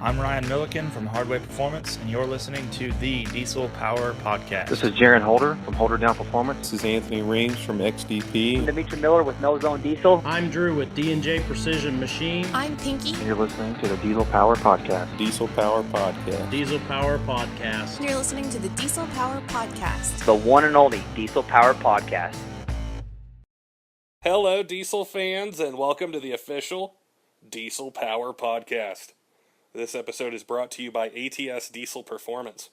I'm Ryan Milliken from Hardway Performance, and you're listening to the Diesel Power Podcast. This is Jaron Holder from Holderdown Performance. This is Anthony Range from XDP. I'm Dimitri Miller with No Zone Diesel. I'm Drew with D&J Precision Machine. I'm Pinky. And you're listening to the Diesel Power Podcast. Diesel Power Podcast. Diesel Power Podcast. And you're listening to the Diesel Power Podcast. The one and only Diesel Power Podcast. Hello, Diesel fans, and welcome to the official Diesel Power Podcast. This episode is brought to you by ATS Diesel Performance.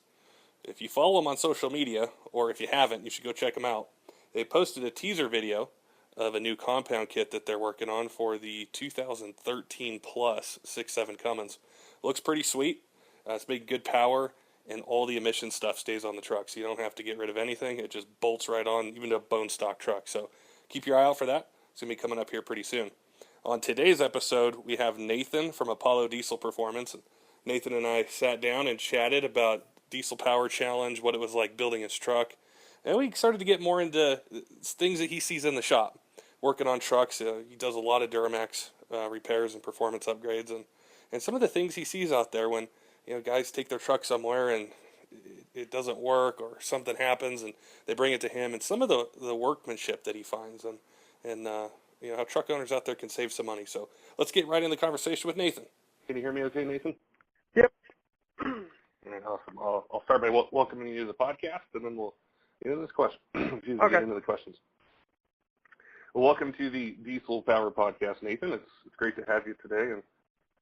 If you follow them on social media, or if you haven't, you should go check them out. They posted a teaser video of a new compound kit that they're working on for the 2013 plus 6.7 Cummins. Looks pretty sweet. It's making good power, and all the emission stuff stays on the truck, so you don't have to get rid of anything. It just bolts right on, even to a bone stock truck. So keep your eye out for that. It's going to be coming up here pretty soon. On today's episode, we have Nathan from Apollo Diesel Performance. Nathan and I sat down and chatted about Diesel Power Challenge, what it was like building his truck. And we started to get more into things that he sees in the shop, working on trucks. He does a lot of Duramax repairs and performance upgrades. And some of the things he sees out there when guys take their truck somewhere and it doesn't work or something happens and they bring it to him. And some of the workmanship that he finds and how truck owners out there can save some money. So let's get right in the conversation with Nathan. Can you hear me okay, Nathan? Yep. All right, awesome. I'll start by welcoming you to the podcast, and then we'll get into this question. Get into the questions. Well, welcome to the Diesel Power Podcast, Nathan. It's great to have you today and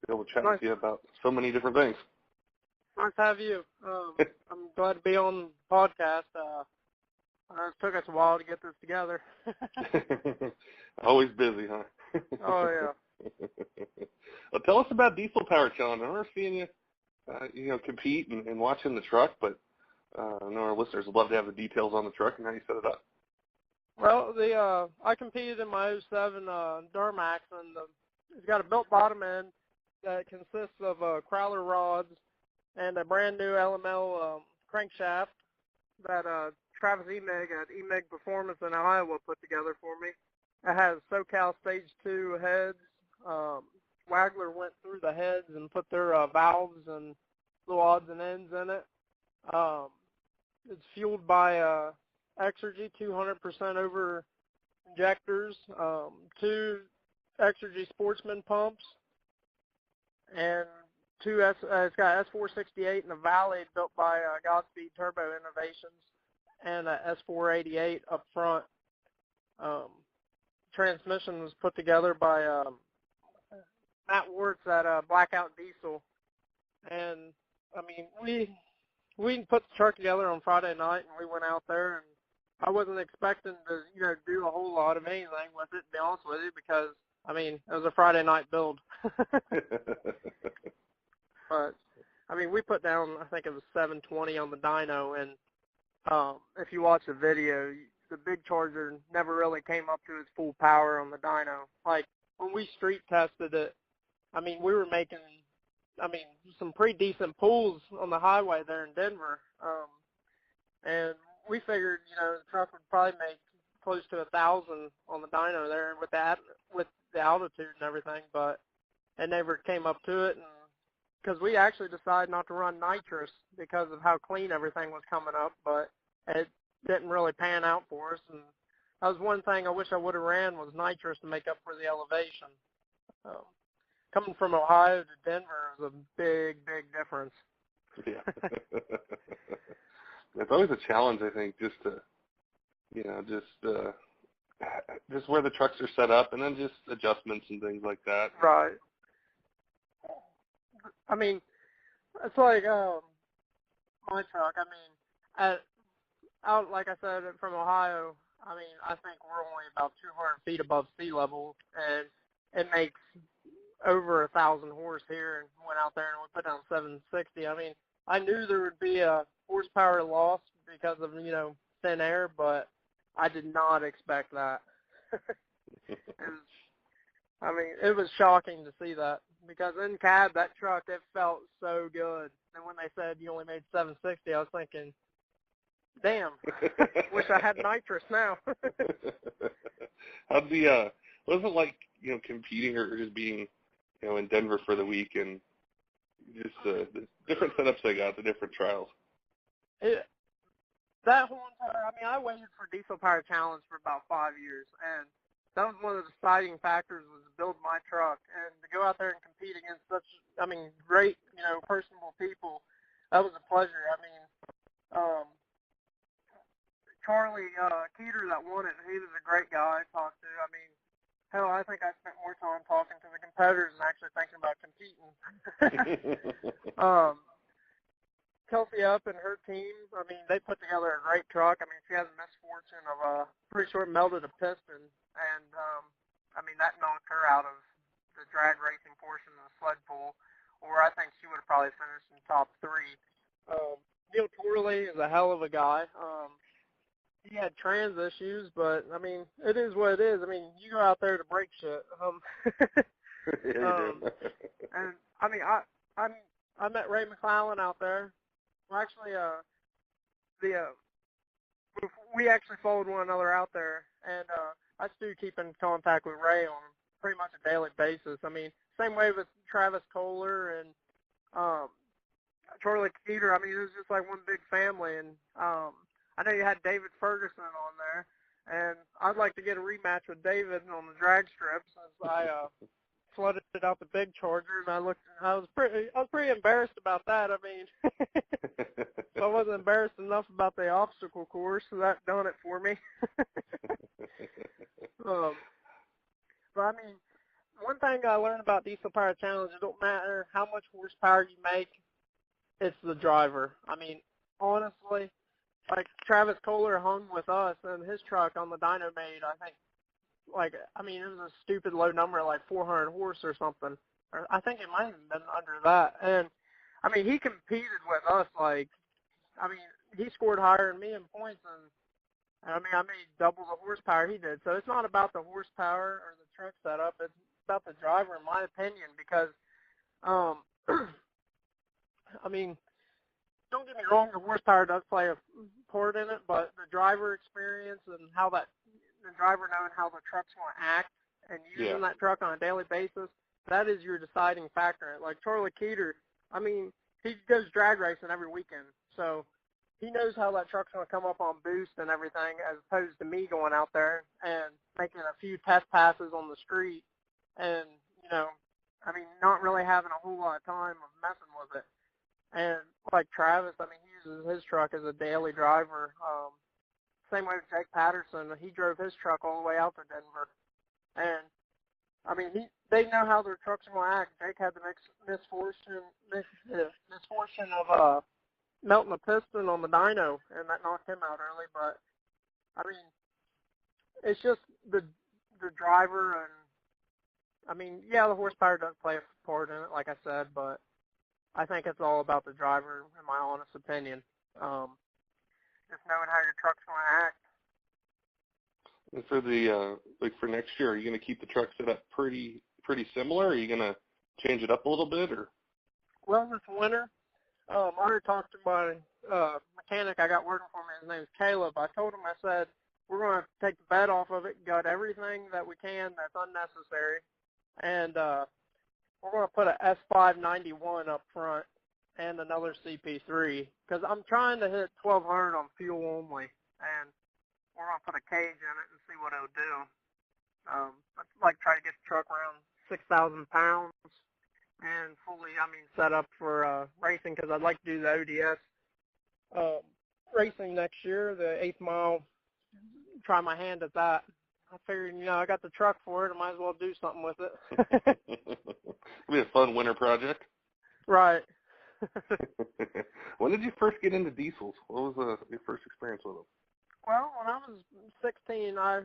be able to chat with you about so many different things. Nice to have you. I'm glad to be on the podcast. It took us a while to get this together. Always busy, huh? Oh, yeah. Well, tell us about Diesel Power Challenge. I remember seeing you, compete and watching the truck, but I know our listeners would love to have the details on the truck and how you set it up. Well, I competed in my 07 Duramax, and it's got a built bottom end that consists of Crowler rods and a brand new LML crankshaft that Travis Emig at Emig Performance in Iowa put together for me. It has SoCal Stage 2 heads. Wagler went through the heads and put their valves and little odds and ends in it. It's fueled by Exergy 200% over injectors, 2 Exergy Sportsman pumps, and it's got S468 in the Valley built by Godspeed Turbo Innovations, and a S488 up front. Transmission was put together by Matt Wart's at Blackout Diesel. And, I mean, we put the truck together on Friday night, and we went out there, and I wasn't expecting to, do a whole lot of anything with it, to be honest with you, because, I mean, it was a Friday night build. But, I mean, we put down, I think it was 720 on the dyno, and if you watch the video, the big Charger never really came up to its full power on the dyno. Like, when we street tested it, I mean, we were making, some pretty decent pulls on the highway there in Denver. And we figured, the truck would probably make close to 1,000 on the dyno there with the altitude and everything, but it never came up to it. And because we actually decided not to run nitrous because of how clean everything was coming up, but it didn't really pan out for us. And that was one thing I wish I would have ran was nitrous to make up for the elevation. Coming from Ohio to Denver was a big, big difference. Yeah. It's always a challenge, I think, just to, just where the trucks are set up and then just adjustments and things like that. Right. I mean, it's like my truck. I mean, out like I said, from Ohio, I mean, I think we're only about 200 feet above sea level, and it makes over 1,000 horse here, and went out there and we put down 760. I mean, I knew there would be a horsepower loss because of, thin air, but I did not expect that. It was shocking to see that, because in cab, that truck, it felt so good. And when they said you only made 760, I was thinking, damn, wish I had nitrous now. What was it like, competing or just being, in Denver for the week and just the different setups they got, the different trials. That whole entire, I waited for Diesel Power Challenge for about 5 years, and that was one of the deciding factors was to build my truck and to go out there and compete against such, great, personable people. That was a pleasure. Charlie Keeter that won it, he was a great guy to talk to. Hell, I think I spent more time talking to the competitors than actually thinking about competing. Cathey up and her team, they put together a great truck. She has a misfortune of pretty sure melted a piston, and that knocked her out of the drag racing portion of the sled pull, or I think she would have probably finished in top 3. Neil Torley is a hell of a guy. He had trans issues, but it is what it is. You go out there to break shit. And I met Ray McClellan out there. Well, actually, we actually followed one another out there, and I still keep in contact with Ray on pretty much a daily basis. Same way with Travis Kohler and Charlie Keeter. It was just like one big family, and I know you had David Ferguson on there, and I'd like to get a rematch with David on the drag strips as I flooded out the big Charger, and I was pretty embarrassed about that. I wasn't embarrassed enough about the obstacle course, so that done it for me. But one thing I learned about Diesel Power Challenge, it don't matter how much horsepower you make, it's the driver. Honestly, like Travis Kohler hung with us and his truck on the dyno made, I think, it was a stupid low number, like 400 horse or something. Or I think it might have been under that. And, he competed with us, he scored higher than me in points, and, I made double the horsepower he did. So it's not about the horsepower or the truck setup. It's about the driver, in my opinion, because, don't get me wrong, the horsepower does play a part in it, but the driver experience and the driver knowing how the truck's going to act and using that truck on a daily basis, that is your deciding factor. Like Charlie Keeter, he goes drag racing every weekend, so he knows how that truck's going to come up on boost and everything, as opposed to me going out there and making a few test passes on the street and, not really having a whole lot of time of messing with it. And like Travis, he uses his truck as a daily driver. Same way with Jake Patterson. He drove his truck all the way out to Denver. And, they know how their trucks are going to act. Jake had the misfortune of melting a piston on the dyno, and that knocked him out early. But, it's just the driver and, the horsepower does play a part in it, like I said, but I think it's all about the driver, in my honest opinion. Just knowing how your truck's going to act. And for the for next year, are you going to keep the truck set up pretty similar? Are you going to change it up a little bit, or? Well, this winter, I already talked to my mechanic I got working for me. His name's Caleb. I told him, I said, we're going to take the bed off of it, gut everything that we can that's unnecessary, and we're going to put a S591 up front and another CP3, because I'm trying to hit 1,200 on fuel only, and we're going to put a cage in it and see what it'll do. I'd like to try to get the truck around 6,000 pounds and fully, set up for racing, because I'd like to do the ODS racing next year, the 8th mile, try my hand at that. I figured, I got the truck for it, I might as well do something with it. It'll be a fun winter project. Right. When did you first get into diesels? What was your first experience with them? Well, when I was 16, I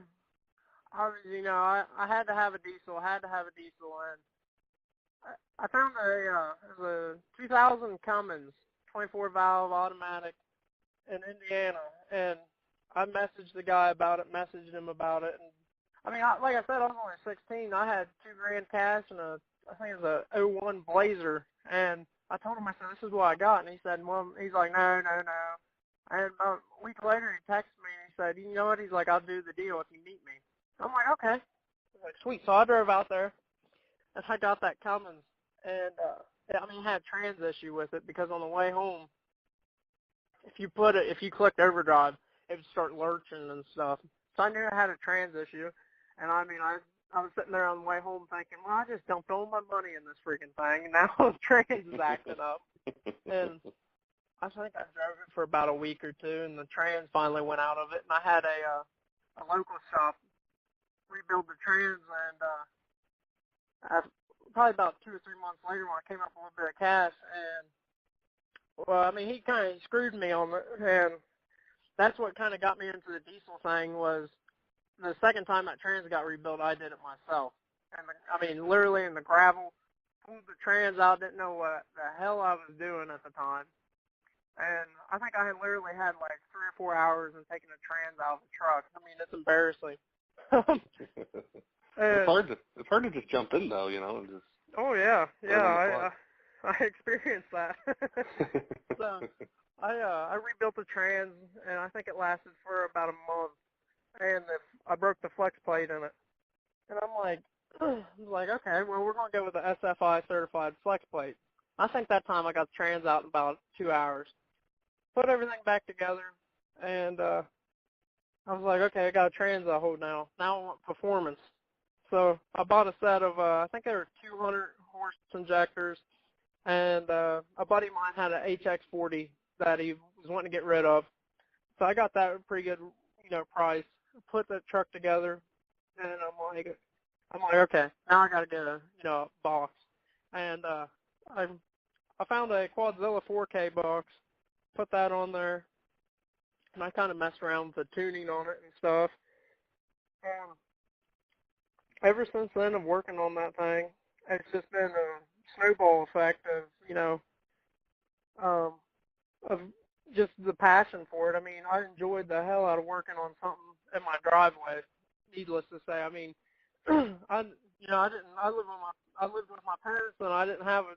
had to have a diesel. And I found a 2000 Cummins 24-valve automatic in Indiana, and I messaged the guy about it, messaged him about it, and like I said, I was only 16. I had $2,000 cash and I think it was a 01 Blazer, and I told him, I said, this is what I got, and he said, well, he's like, no. And about a week later, he texted me, and he said, you know what, he's like, I'll do the deal if you meet me. I'm like, okay. I'm like, sweet. So I drove out there, and I got that Cummins, and I had a trans issue with it because on the way home, if you clicked overdrive, it would start lurching and stuff. So I knew I had a trans issue, and I was sitting there on the way home thinking, well, I just dumped all my money in this freaking thing, and now the trans is acting up. And I think I drove it for about a week or two, and the trans finally went out of it, and I had a local shop rebuild the trans, and probably about 2 or 3 months later when I came up with a little bit of cash, and well, he kind of screwed me on it, and that's what kind of got me into the diesel thing was the second time that trans got rebuilt, I did it myself. And literally in the gravel, pulled the trans out, didn't know what the hell I was doing at the time. And I think I had literally had like 3 or 4 hours in taking a trans out of the truck. It's embarrassing. It's hard to just jump in though, and just. Oh yeah, I experienced that. So I rebuilt the trans, and I think it lasted for about a month. And I broke the flex plate in it, and I'm like, okay, well we're gonna go with the SFI certified flex plate. I think that time I got the trans out in about 2 hours. Put everything back together, and I was like, okay, I got a trans I hold now. Now I want performance. So I bought a set of, I think they were 200 horse injectors, and a buddy of mine had an HX40 that he was wanting to get rid of. So I got that at a pretty good, price. Put the truck together, and I'm like, okay, now I got to get a box. And I found a Quadzilla 4K box, put that on there, and I kind of messed around with the tuning on it and stuff. And ever since then of working on that thing, it's just been a snowball effect of, of just the passion for it. I enjoyed the hell out of working on something in my driveway, needless to say. I lived with my parents, and I didn't have a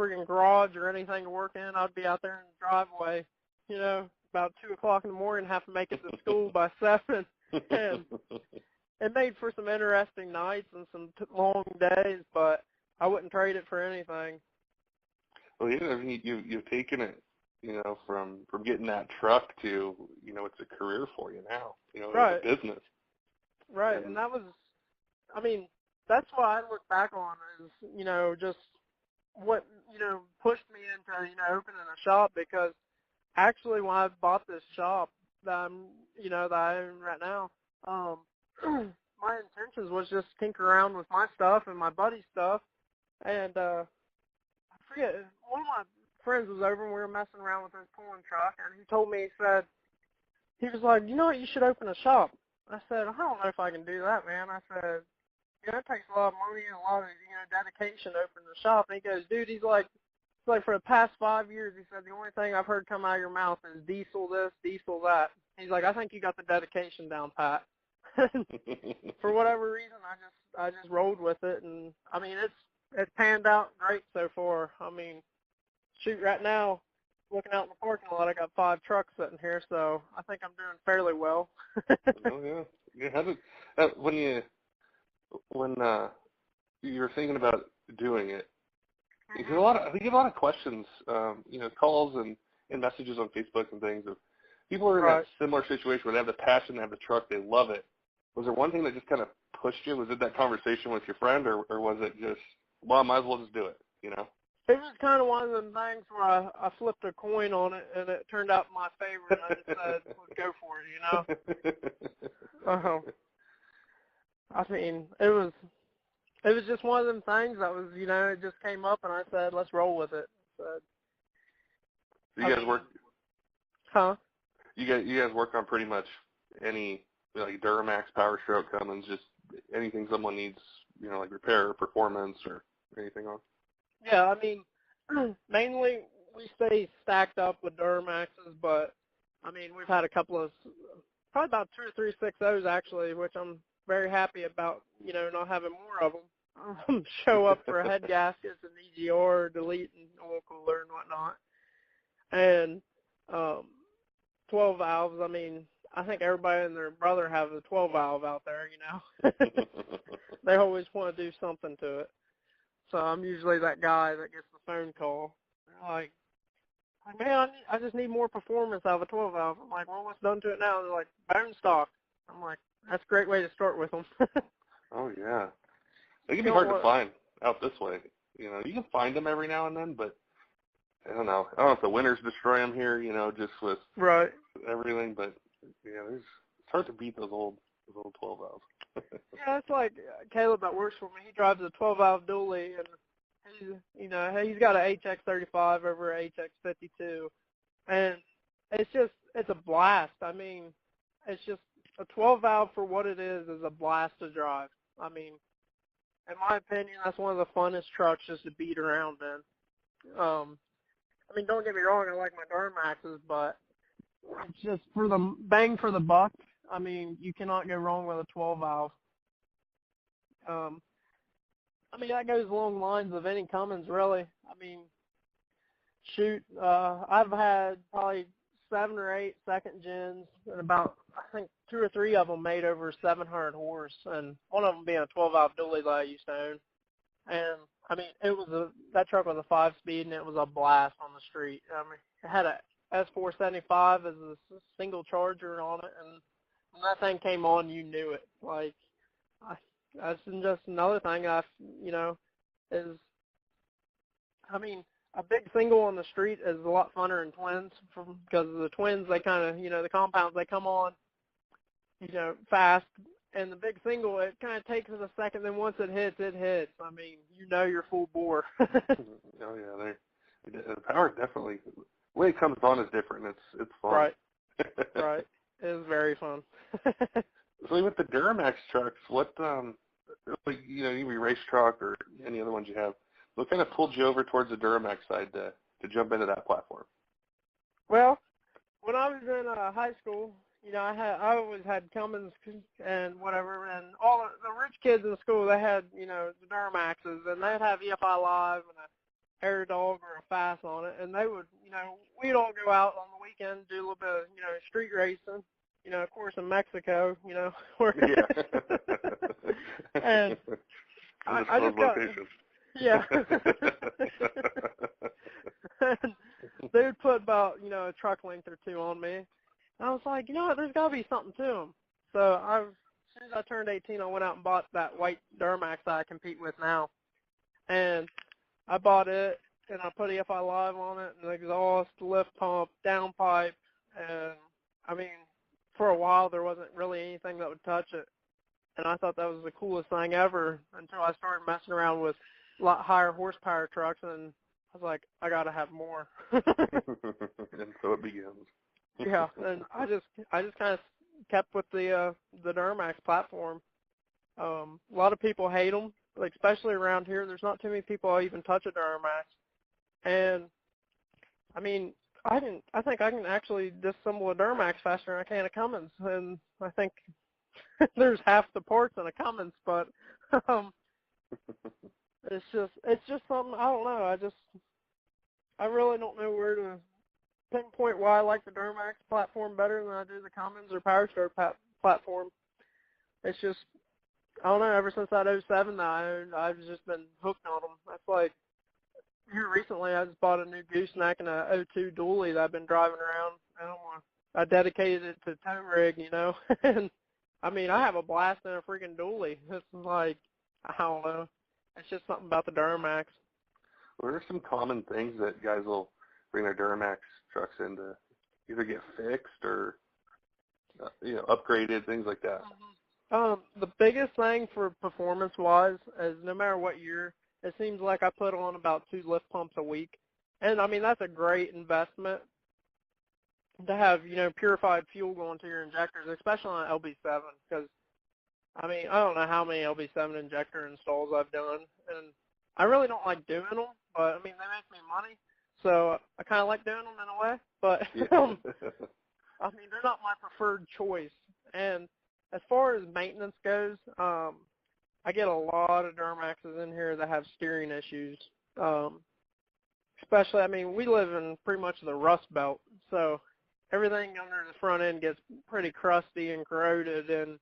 friggin' garage or anything to work in. I'd be out there in the driveway, about 2 o'clock in the morning, have to make it to school by 7. And it made for some interesting nights and some long days, but I wouldn't trade it for anything. Well, yeah, you've taken it, from getting that truck to, it's a career for you now, Right. It's a business. Right, and that was, that's what I look back on is, just what, pushed me into, opening a shop, because actually when I bought this shop that I'm, that I own right now, my intentions was just tinker around with my stuff and my buddy's stuff, and I forget, one of my friends was over and we were messing around with his pulling truck, and he told me, he was like, you know what, you should open a shop. I said, I don't know if I can do that, man. I said, it takes a lot of money and a lot of, dedication to open the shop. And he goes, dude, he's like for the past 5 years, he said, the only thing I've heard come out of your mouth is diesel this, diesel that. He's like, I think you got the dedication down pat. For whatever reason, I just rolled with it, and it's panned out great so far. Shoot, right now, looking out in the parking lot, I got 5 trucks sitting here, so I think I'm doing fairly well. Oh yeah. When you were thinking about doing it, you get a lot of questions, calls and messages on Facebook and things of people are in that similar situation where they have the passion, they have the truck, they love it. Was there one thing that just kind of pushed you? Was it that conversation with your friend, or was it just, well, I might as well just do it, It was kind of one of them things where I flipped a coin on it, and it turned out my favor, and I just said, let's go for it, It was just one of them things that was, it just came up, and I said, let's roll with it. You guys work? Huh? You guys work on pretty much any, like Duramax, Power Stroke, Cummins, just anything someone needs, like repair or performance or anything on? Yeah, mainly we stay stacked up with Duramaxes, but, we've had a couple of, probably about 2 or 3 6.0s actually, which I'm very happy about, not having more of them. Show up for head gaskets and EGR, delete and oil cooler and whatnot. And 12 valves, I think everybody and their brother have a 12 valve out there, They always want to do something to it. So I'm usually that guy that gets the phone call. Like, man, I just need more performance out of a 12 valve. I'm like, well, what's done to it now? They're like, bone stock. I'm like, that's a great way to start with them. Oh, yeah. They can be hard to find out this way. You know, you can find them every now and then, but I don't know. I don't know if the winters destroy them here, you know, just with everything, but yeah, it's hard to beat those old 12 valves. Yeah, it's like Caleb that works for me. He drives a 12-valve dually, and he's got an HX35 over an HX52, and it's a blast. I mean, it's just a 12-valve for what it is a blast to drive. I mean, in my opinion, that's one of the funnest trucks just to beat around in. I mean, don't get me wrong, I like my Duramaxes, but it's just for the bang for the buck. I mean, you cannot go wrong with a 12-valve. I mean, that goes along the lines of any Cummins, really. I mean, shoot, I've had probably 7 or 8 second gens, and about, I think, 2 or 3 of them made over 700 horse, and one of them being a 12-valve dually that I used to own. And, I mean, that truck was a 5-speed, and it was a blast on the street. I mean, it had a S475 as a single charger on it, and when that thing came on, you knew it. Like, that's just another thing is, I mean, a big single on the street is a lot funner than twins because the twins, they kind of, the compounds, they come on, fast. And the big single, it kind of takes it a second. Then once it hits, it hits. I mean, you're full bore. Oh, yeah. The power definitely, the way it comes on is different. It's fun. Right. Right. It is very fun. So with the Duramax trucks, what, either race truck or any other ones you have, what kind of pulled you over towards the Duramax side to jump into that platform? Well, when I was in high school, I always had Cummins and whatever, and all the rich kids in school, they had, the Duramaxes, and they'd have EFI Live and a Air Dog or a Fast on it, and they would, we'd all go out on the weekend, do a little bit of, street racing, of course in Mexico, where and I just got, yeah. And they would put about, a truck length or 2 on me. And I was like, you know what, there's got to be something to them. So as soon as I turned 18, I went out and bought that white Duramax that I compete with now. And I bought it, and I put EFI Live on it, and the exhaust, lift pump, downpipe. And, I mean, for a while there wasn't really anything that would touch it. And I thought that was the coolest thing ever until I started messing around with a lot higher horsepower trucks, and I was like, I got to have more. And so it begins. Yeah, and I just kind of kept with the Duramax platform. A lot of people hate them, like especially around here. There's not too many people that even touch a Duramax. And I mean, I think I can actually disassemble a Duramax faster than I can a Cummins, and I think there's half the parts in a Cummins, but it's just something, I don't know. I really don't know where to pinpoint why I like the Duramax platform better than I do the Cummins or Powerstar platform. It's just, I don't know, ever since that 07 that I owned, I've just been hooked on them. That's like, here recently I just bought a new gooseneck and a 02 dually that I've been driving around. I dedicated it to tow rig, and I mean, I have a blast in a freaking dually. It's like, I don't know. It's just something about the Duramax. What are some common things that guys will bring their Duramax trucks in to either get fixed or, upgraded, things like that? The biggest thing for performance-wise is no matter what year, it seems like I put on about 2 lift pumps a week. And, I mean, that's a great investment to have, purified fuel going to your injectors, especially on an LB7, because, I mean, I don't know how many LB7 injector installs I've done, and I really don't like doing them, but, I mean, they make me money, so I kind of like doing them in a way, but, I mean, they're not my preferred choice. And as far as maintenance goes, I get a lot of Duramaxes in here that have steering issues, especially, I mean, we live in pretty much the Rust Belt, so everything under the front end gets pretty crusty and corroded, and,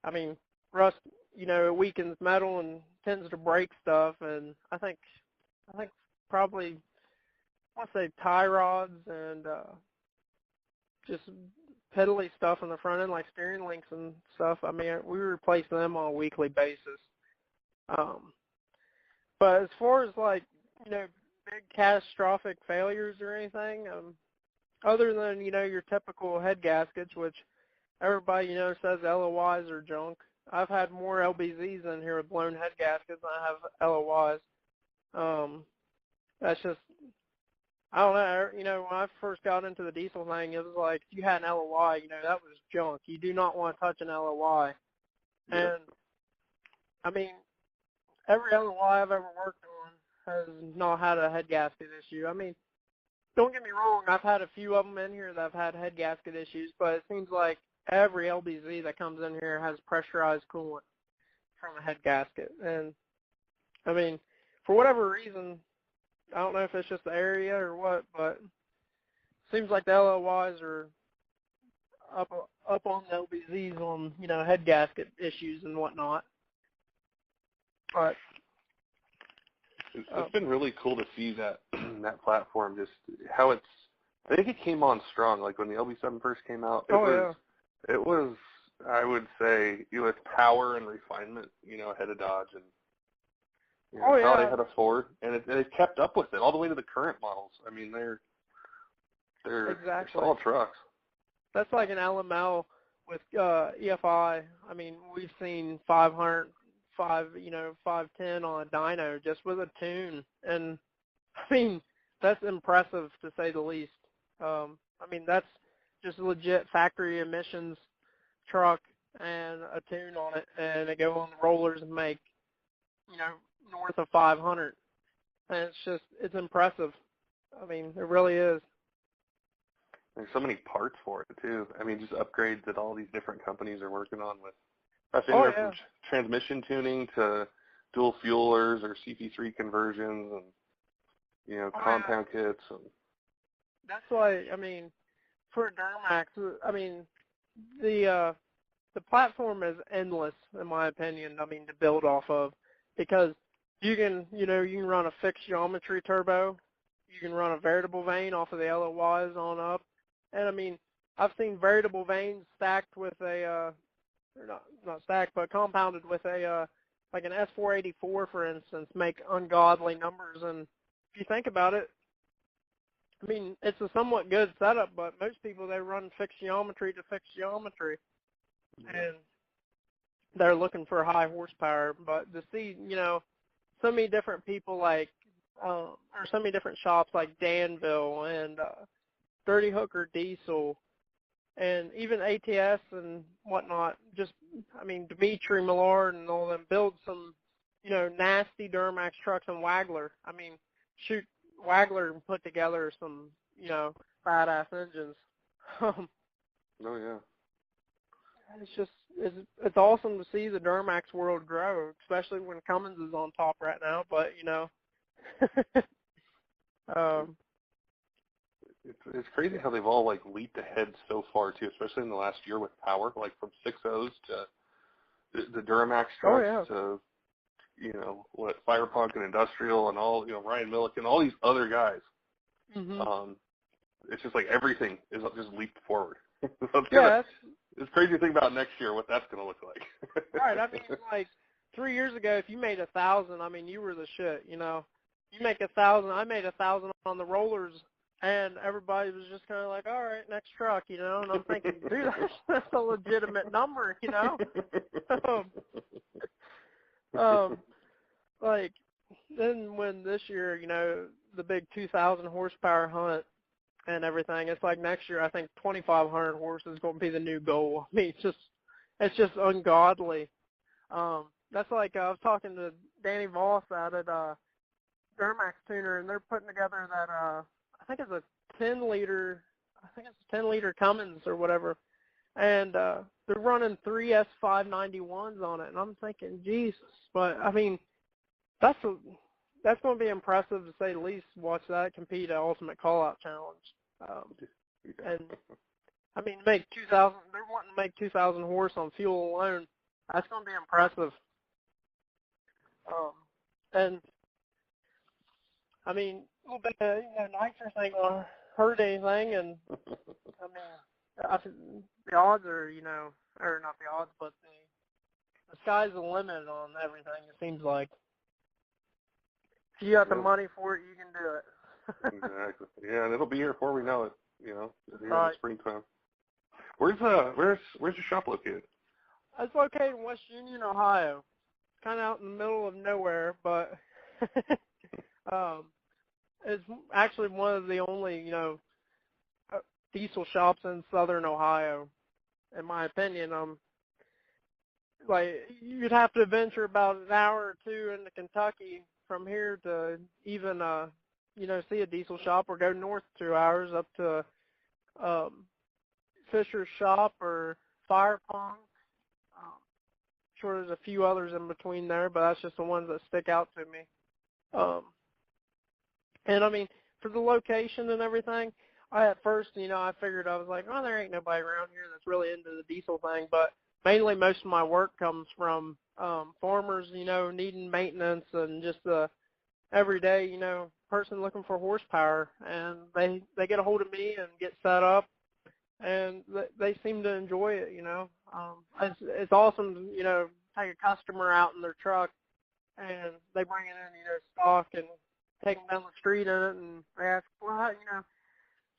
I mean, rust, it weakens metal, and tends to break stuff, and I think probably I want to say tie rods and just pedally stuff in the front end, like steering links and stuff. I mean, we replace them on a weekly basis. But as far as like, you know, big catastrophic failures or anything, other than, you know, your typical head gaskets, which everybody, you know, says LOIs are junk. I've had more LBZs in here with blown head gaskets than I have LOIs. That's just, I don't know, you know, when I first got into the diesel thing, it was like, if you had an LOI, you know, that was junk. You do not want to touch an LOI. Yeah. And, I mean, every LOI I've ever worked on has not had a head gasket issue. I mean, don't get me wrong, I've had a few of them in here that have had head gasket issues, but it seems like every LBZ that comes in here has pressurized coolant from a head gasket. And, I mean, for whatever reason, I don't know if it's just the area or what, but it seems like the LOIs are up on the LBZs on, you know, head gasket issues and whatnot. But it's been really cool to see that that platform, just how it's. I think it came on strong. Like when the LB7 first came out, it was. I would say it was power and refinement, you know, ahead of Dodge, and you know, how they had a Ford, and it kept up with it all the way to the current models. I mean, they're solid trucks. That's like an LML with EFI. I mean, we've seen 500. 510 on a dyno just with a tune, and I mean that's impressive to say the least. I mean that's just a legit factory emissions truck and a tune on it, and they go on the rollers and make, you know, north of 500, and it's impressive. I mean, it really is. There's so many parts for it too. I mean, just upgrades that all these different companies are working on with. That's anywhere from transmission tuning to dual fuelers or CP3 conversions and, you know, compound kits. And that's why, I mean, for a Duramax, I mean, the platform is endless, in my opinion, I mean, to build off of, because you can run a fixed geometry turbo, you can run a variable vane off of the LOYs on up, and, I mean, I've seen variable vanes stacked with a, or not stacked, but compounded with a like an S484, for instance, make ungodly numbers. And if you think about it, I mean, it's a somewhat good setup, but most people, they run fixed geometry to fixed geometry, and they're looking for high horsepower. But to see, you know, so many different people like, or so many different shops like Danville and Dirty Hooker Diesel, and even ATS and whatnot, just, I mean, Dimitri Millard and all them build some, you know, nasty Duramax trucks and Wagler. I mean, shoot, Wagler put together some, you know, badass engines. Oh, yeah. It's just, it's awesome to see the Duramax world grow, especially when Cummins is on top right now, but, you know, It's crazy how they've all, like, leaped ahead so far, too, especially in the last year with power, like from 6.0s to the Duramax trucks to, you know, Firepunk and Industrial and all, you know, Ryan Milliken, all these other guys. Mm-hmm. It's just like everything is just leaped forward. It's crazy to think about next year, what that's going to look like. Right. I mean, like 3 years ago, if you made 1,000, I mean, you were the shit, you know. You make 1,000, I made 1,000 on the rollers. And everybody was just kind of like, all right, next truck, you know. And I'm thinking, dude, that's a legitimate number, you know. Like, then when this year, you know, the big 2,000 horsepower hunt and everything, it's like next year I think 2,500 horses is going to be the new goal. I mean, it's just ungodly. That's like I was talking to Danny Voss out at Duramax Tuner, and they're putting together that. I think it's a 10-liter Cummins or whatever, and they're running 3 S591s on it, and I'm thinking, Jesus, but I mean, that's going to be impressive to say the least. Watch that compete at Ultimate Callout Challenge, and I mean, make 2,000. They're wanting to make 2,000 horse on fuel alone. That's going to be impressive. And I mean, a little bit of nitrous ain't gonna hurt anything, and I mean, the odds are, or not the odds, but the sky's the limit on everything. It seems like if you got the money for it, you can do it. Exactly. Yeah, and it'll be here before we know it. Here in the springtime. Where's your shop located? It's located in West Union, Ohio. Kind of out in the middle of nowhere, but it's actually one of the only, diesel shops in southern Ohio, in my opinion. Like, you'd have to venture about an hour or two into Kentucky from here to even, see a diesel shop, or go north 2 hours up to Fisher's Shop or Fire Pond. Sure, there's a few others in between there, but that's just the ones that stick out to me. And I mean, for the location and everything, at first, I figured, I was like, oh, there ain't nobody around here that's really into the diesel thing. But mainly most of my work comes from farmers, needing maintenance, and just the everyday, person looking for horsepower. And they get a hold of me and get set up, and they seem to enjoy it, It's awesome to, take a customer out in their truck, and they bring it in, stock, and take them down the street in it, and they ask, well,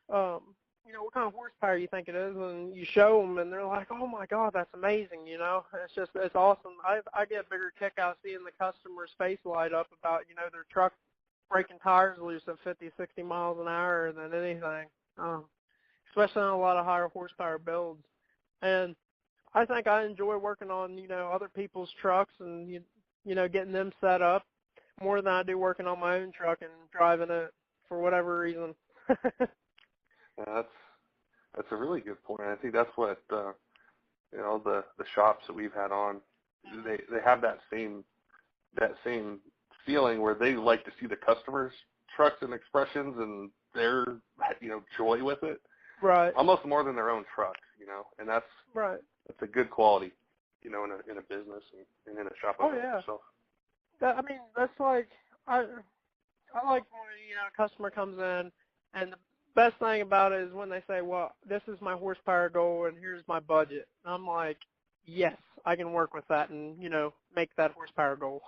what kind of horsepower you think it is, and you show them, and they're like, oh my God, that's amazing, it's awesome. I get a bigger kick out of seeing the customer's face light up about, their truck breaking tires loose at 50, 60 miles an hour than anything, especially on a lot of higher horsepower builds. And I think I enjoy working on, other people's trucks and, getting them set up more than I do working on my own truck and driving it for whatever reason. Yeah, that's a really good point. I think that's what the shops that we've had on, they have that same feeling where they like to see the customers' trucks and expressions and their joy with it. Right. Almost more than their own truck, and that's right. That's a good quality, in a business and in a shop. Oh yeah. So. That's like I like when a customer comes in, and the best thing about it is when they say, well, this is my horsepower goal and here's my budget. And I'm like, yes, I can work with that and, make that horsepower goal.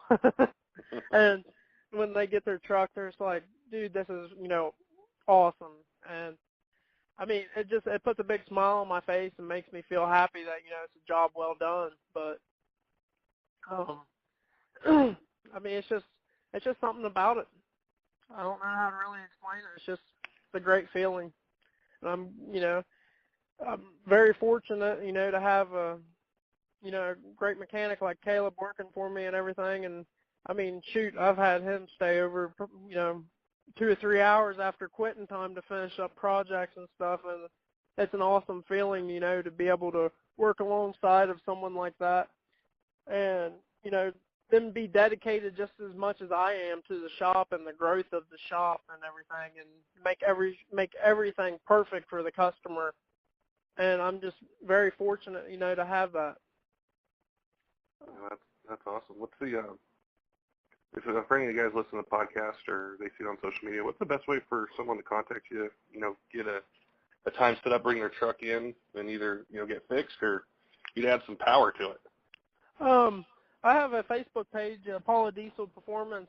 And when they get their truck, they're just like, dude, this is, awesome. And I mean, it puts a big smile on my face and makes me feel happy that, it's a job well done. But, I mean, it's just something about it. I don't know how to really explain it. It's just a great feeling. And I'm very fortunate, to have a great mechanic like Caleb working for me and everything. And I mean, shoot, I've had him stay over, 2 or 3 hours after quitting time to finish up projects and stuff. And it's an awesome feeling, to be able to work alongside of someone like that. And, them be dedicated just as much as I am to the shop and the growth of the shop and everything, and make everything perfect for the customer. And I'm just very fortunate, to have that. That's awesome. What's the if for any of you guys listen to the podcast or they see it on social media, what's the best way for someone to contact you? Get a time set up, bring their truck in, and either get fixed or you'd add some power to it. I have a Facebook page, Paula Diesel Performance.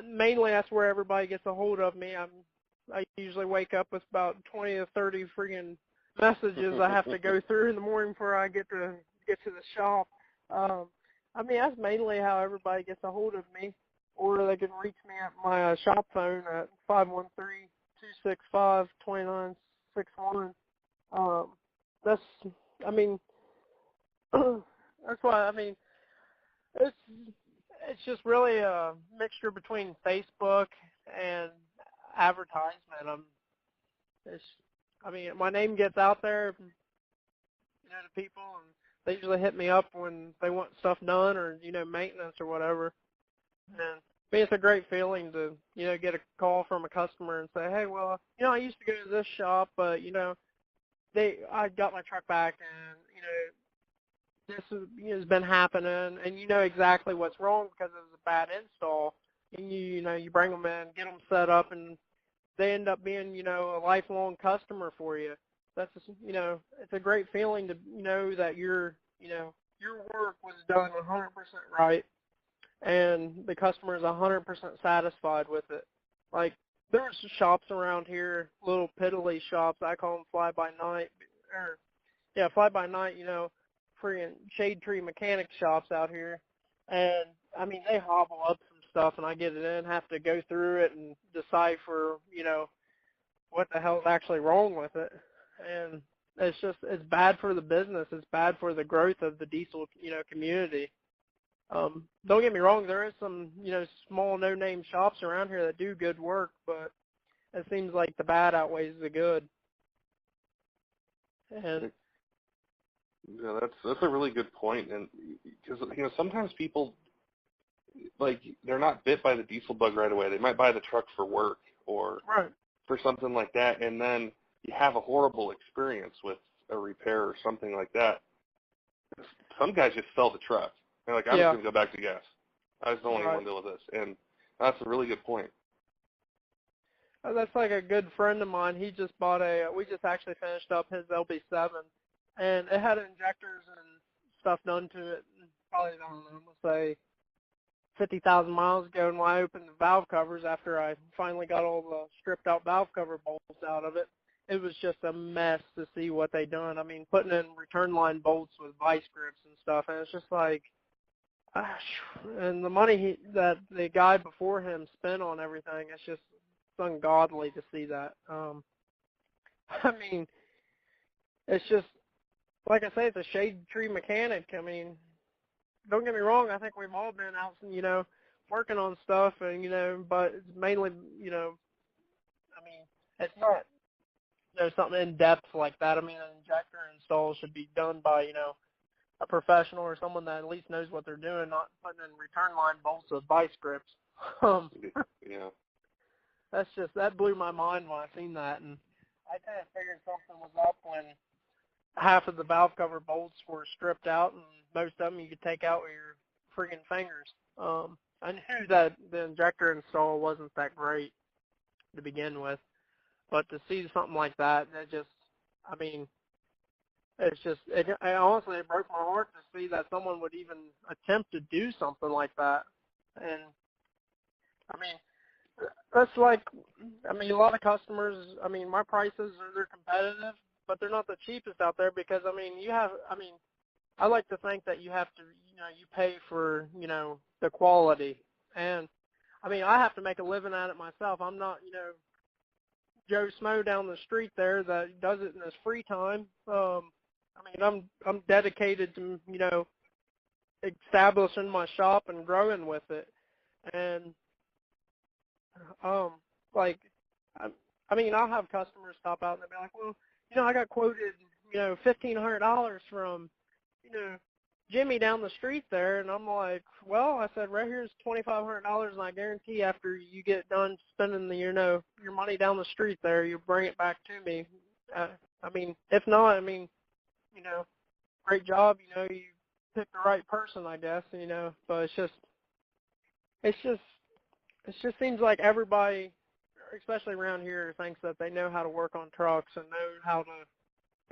Mainly that's where everybody gets a hold of me. I usually wake up with about 20 to 30 friggin' messages I have to go through in the morning before I get to the shop. I mean, that's mainly how everybody gets a hold of me, or they can reach me at my shop phone at 513-265-2961. That's why, I mean, it's just really a mixture between Facebook and advertisement. My name gets out there, to people, and they usually hit me up when they want stuff done or, maintenance or whatever. And I mean, it's a great feeling to, get a call from a customer and say, hey, well, I used to go to this shop, but, I got my truck back and, this has been happening, and you know exactly what's wrong because it was a bad install, and you bring them in, get them set up, and they end up being, a lifelong customer for you. That's just, it's a great feeling to know that your work was done 100% right, and the customer is 100% satisfied with it. Like, there's shops around here, little piddly shops, I call them fly-by-night, fly-by-night, freaking shade tree mechanic shops out here, and, they hobble up some stuff, and I get it in, have to go through it and decipher, what the hell's actually wrong with it, and it's bad for the business, it's bad for the growth of the diesel, community. Don't get me wrong, there is some, small no-name shops around here that do good work, but it seems like the bad outweighs the good. And yeah, that's a really good point, and because sometimes people, like, they're not bit by the diesel bug right away. They might buy the truck for work or for something like that, and then you have a horrible experience with a repair or something like that. Some guys just sell the truck. They're like, I'm just going to go back to gas. I just don't want to deal with this, and that's a really good point. That's like a good friend of mine. He just bought we just actually finished up his LB7, and it had injectors and stuff done to it, probably, I don't know, let's say 50,000 miles ago, and when I opened the valve covers after I finally got all the stripped out valve cover bolts out of it, it was just a mess to see what they done. Putting in return line bolts with vice grips and stuff, and it's just like, and the money that the guy before him spent on everything, it's just ungodly to see that. It's just, like I say, it's a shade tree mechanic. Don't get me wrong, I think we've all been out, working on stuff, and, but it's mainly, it's not, something in depth like that. An injector install should be done by, a professional or someone that at least knows what they're doing, not putting in return line bolts with vice grips. Yeah. That blew my mind when I seen that, and I kind of figured something was up when half of the valve cover bolts were stripped out, and most of them you could take out with your friggin' fingers. I knew that the injector install wasn't that great to begin with, but to see something like that, honestly, it broke my heart to see that someone would even attempt to do something like that. And, that's like, a lot of customers, my prices, they're competitive, but they're not the cheapest out there because, I like to think that you have to, you pay for, the quality. And, I have to make a living at it myself. I'm not, Joe Smo down the street there that does it in his free time. I'm dedicated to, establishing my shop and growing with it. And, I'll have customers stop out and they'll be like, well, I got quoted, $1,500 from, Jimmy down the street there. And I'm like, well, I said, right here's $2,500, and I guarantee after you get done spending the, your money down the street there, you bring it back to me. If not, great job, you picked the right person, I guess, but it just seems like everybody, especially around here, thinks that they know how to work on trucks and know how to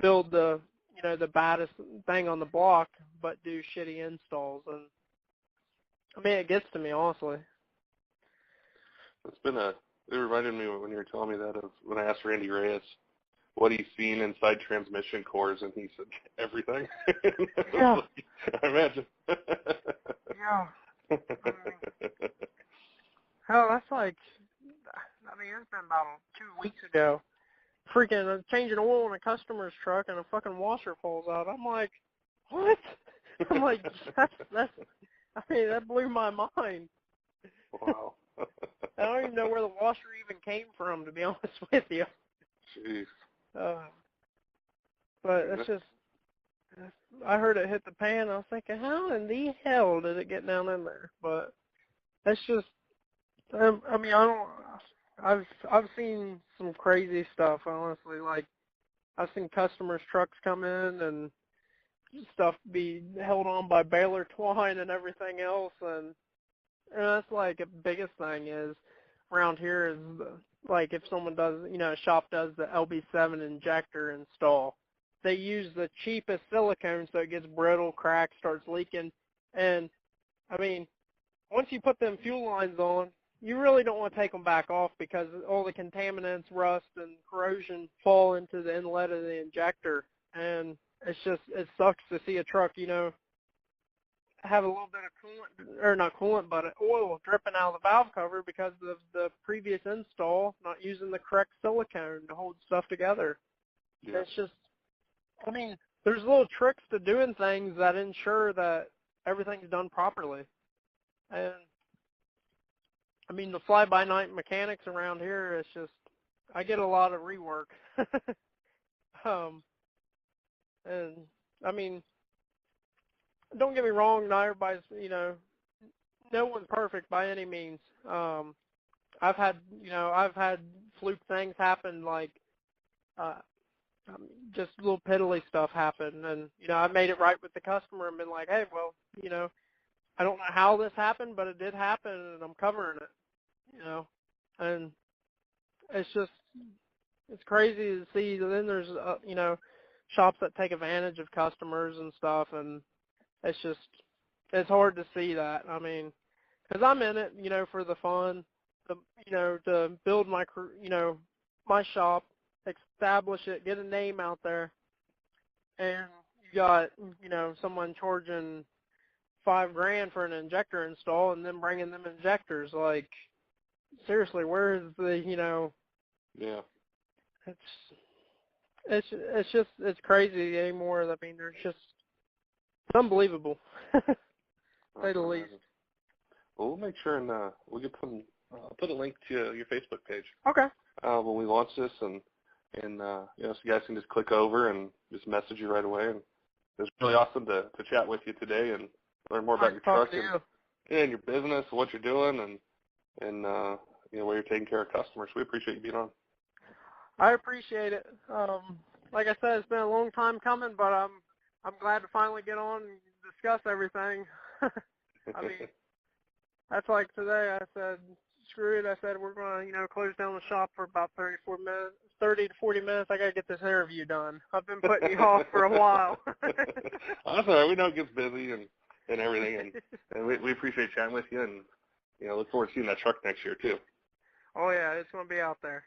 build the, the baddest thing on the block, but do shitty installs. And it gets to me, honestly. It reminded me when you were telling me that of when I asked Randy Reyes what he's seen inside transmission cores, and he said everything. Yeah. I imagine. Yeah. Hell, that's like, it's been about 2 weeks ago. Freaking changing oil in a customer's truck and a fucking washer falls out. I'm like, what? I'm like, that blew my mind. Wow. I don't even know where the washer even came from, to be honest with you. Jeez. But it's just, I heard it hit the pan. I was thinking, how in the hell did it get down in there? But it's just, I've seen some crazy stuff, honestly. Like, I've seen customers' trucks come in and stuff be held on by baler twine and everything else, and that's like the biggest thing is around here is like if someone does, a shop does the LB7 injector install, they use the cheapest silicone so it gets brittle, cracks, starts leaking, and I mean, once you put them fuel lines on, you really don't want to take them back off because all the contaminants, rust, and corrosion fall into the inlet of the injector, and it sucks to see a truck, have a little bit of coolant, or not coolant, but oil dripping out of the valve cover because of the previous install not using the correct silicone to hold stuff together. Yeah. It's just, there's little tricks to doing things that ensure that everything's done properly. And, the fly-by-night mechanics around here, it's just, I get a lot of rework. Don't get me wrong, not everybody's, no one's perfect by any means. I've had fluke things happen, like, just little piddly stuff happen, and, I made it right with the customer and been like, hey, well, I don't know how this happened, but it did happen, and I'm covering it, and it's just, it's crazy to see. Then there's, shops that take advantage of customers and stuff, and it's hard to see that. Because I'm in it, for the fun, to build my, my shop, establish it, get a name out there, and you got, someone charging $5,000 for an injector install and then bringing them injectors. Like, seriously, where is the, Yeah. It's crazy anymore. There's just, it's unbelievable, to say the least. Well, we'll make sure and we'll get some. I'll put a link to your Facebook page. Okay. When we launch this, and so you guys can just click over and just message you right away. And it was really awesome to chat with you today and learn more about your truck and your business, what you're doing, and where you're taking care of customers. We appreciate you being on. I appreciate it. Like I said, it's been a long time coming, but I'm glad to finally get on and discuss everything. That's like today. I said, screw it. I said, we're going to, close down the shop for about 30 to 40 minutes. I got to get this interview done. I've been putting you off for a while. That's all right. We know it gets busy and everything, and we appreciate chatting with you, and look forward to seeing that truck next year too. Oh yeah, it's going to be out there.